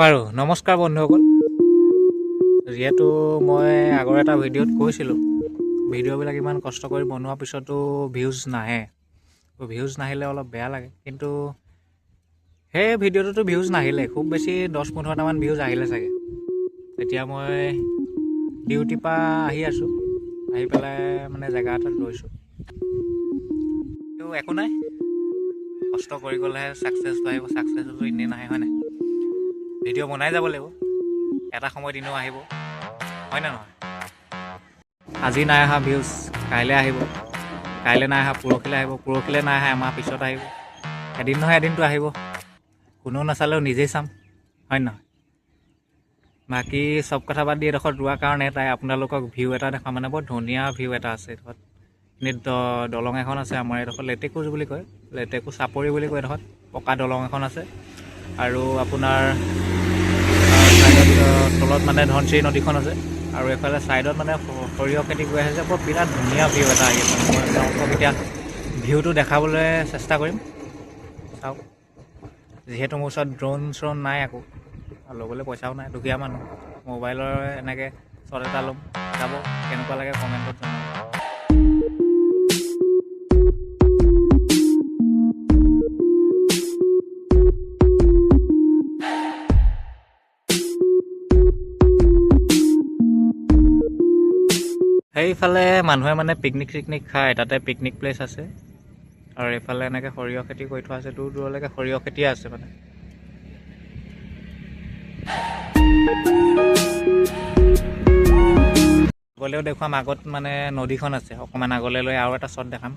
বাৰু নমস্কাৰ বন্ধুসকল। যিহেতু মই আগৰ এটা ভিডিঅ'ত কৈছিলোঁ ভিডিঅ'বিলাক ইমান কষ্ট কৰি বনোৱাৰ পিছতো ভিউজ নাহে, ভিউজ নাহিলে অলপ বেয়া লাগে। কিন্তু সেই ভিডিঅ'টোতো ভিউজ নাহিলে, খুব বেছি 10-15টামান ভিউজ আহিলে চাগে। এতিয়া মই ডিউটিৰ পৰা আহি আছোঁ, আহি পেলাই মানে জেগা এটাত ৰৈছোঁ। কিন্তু একো নাই, কষ্ট কৰি গ'লেহে ছাকচেছটো আহিব, ছাকচেছটো এনেই নাহে, হয় নাই? ভিডিঅ' বনাই যাব লাগিব, এটা সময়ত এনেও আহিব, হয় নে নহয়? আজি নাই অহা ভিউজ কাইলৈ আহিব, কাইলৈ নাই অহা পৰহিলৈ আহিব, পৰহিলৈ নাই অহা এমাহ পিছত আহিব, এদিন নহয় এদিনটো আহিব। কোনেও নাচালেও নিজেই চাম, হয় নে নহয়? বাকী চব কথা বাদ দি এডোখৰত ৰোৱাৰ কাৰণে এটাই আপোনালোকক ভিউ এটা দেখা, মানে বৰ ধুনীয়া ভিউ এটা আছে এডোখৰত। এনেই দলং এখন আছে আমাৰ এডোখৰত, লেটেকুজ বুলি কয়, লেটেকু চাপৰি বুলি কয় এডোখৰত। পকা দলং এখন আছে আৰু আপোনাৰ তলত মানে ধনশিৰি নদীখন আছে, আৰু এইফালে ছাইডত মানে সৰিয়হ খেতি কৰি আছে। বৰ বিৰাট ধুনীয়া ভিউ এটা আহি আছে। মই আপোনালোকক এতিয়া ভিউটো দেখাবলৈ চেষ্টা কৰিম, চাওক। যিহেতু মোৰ ওচৰত ড্ৰোন নাই একো, আৰু ল'বলৈ পইচাও নাই, দুখীয়া মানুহ। মোবাইলৰ এনেকৈ শ্বট এটা ল'ম, যাব কেনেকুৱা লাগে কমেণ্টত জনাব। সেইফালে মানুহে মানে পিকনিক চিকনিক খায়, তাতে পিকনিক প্লেচ আছে। আৰু এইফালে এনেকৈ সৰিয়হ খেতি কৰি থোৱা আছে, দূৰ দূৰলৈকে সৰিয়হ খেতিয়ে আছে মানে। আগলৈও দেখুৱাম, আগত মানে নদীখন আছে, অকণমান আগলৈ লৈ আৰু এটা শ্বট দেখাম।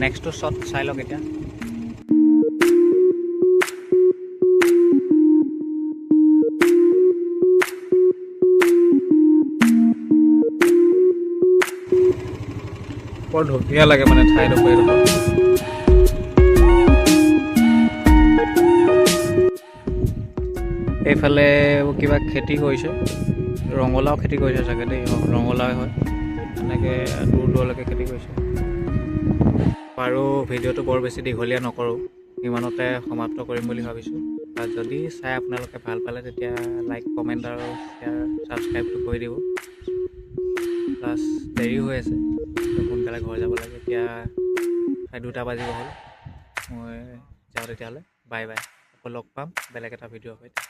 নেক্সটটো শ্বট চাই লওক এতিয়া। বৰ ধুনীয়া লাগে মানে ঠাইডোখৰ এইডোখৰ। এইফালে কিবা খেতি কৰিছে, ৰঙালাও খেতি কৰিছে চাগে দেই, ৰঙালাও হয়। এনেকৈ দূৰ দূৰলৈকে খেতি কৰিছে। আৰু ভিডিঅ'টো বৰ বেছি দীঘলীয়া নকৰোঁ, ইমানতে সমাপ্ত কৰিম বুলি ভাবিছোঁ। আৰু যদি চাই আপোনালোকে ভাল পালে তেতিয়া লাইক, কমেণ্ট আৰু শ্বেয়াৰ, ছাবস্ক্ৰাইবটো কৰি দিব। প্লাছ দেৰি হৈ আছে, সোনকালে ঘৰ যাব লাগে। এতিয়া 2টা বাজিব হ'ল, মই যাওঁ তেতিয়াহ'লে। বাই বাই, আকৌ লগ পাম বেলেগ এটা ভিডিঅ'ৰ সৈতে।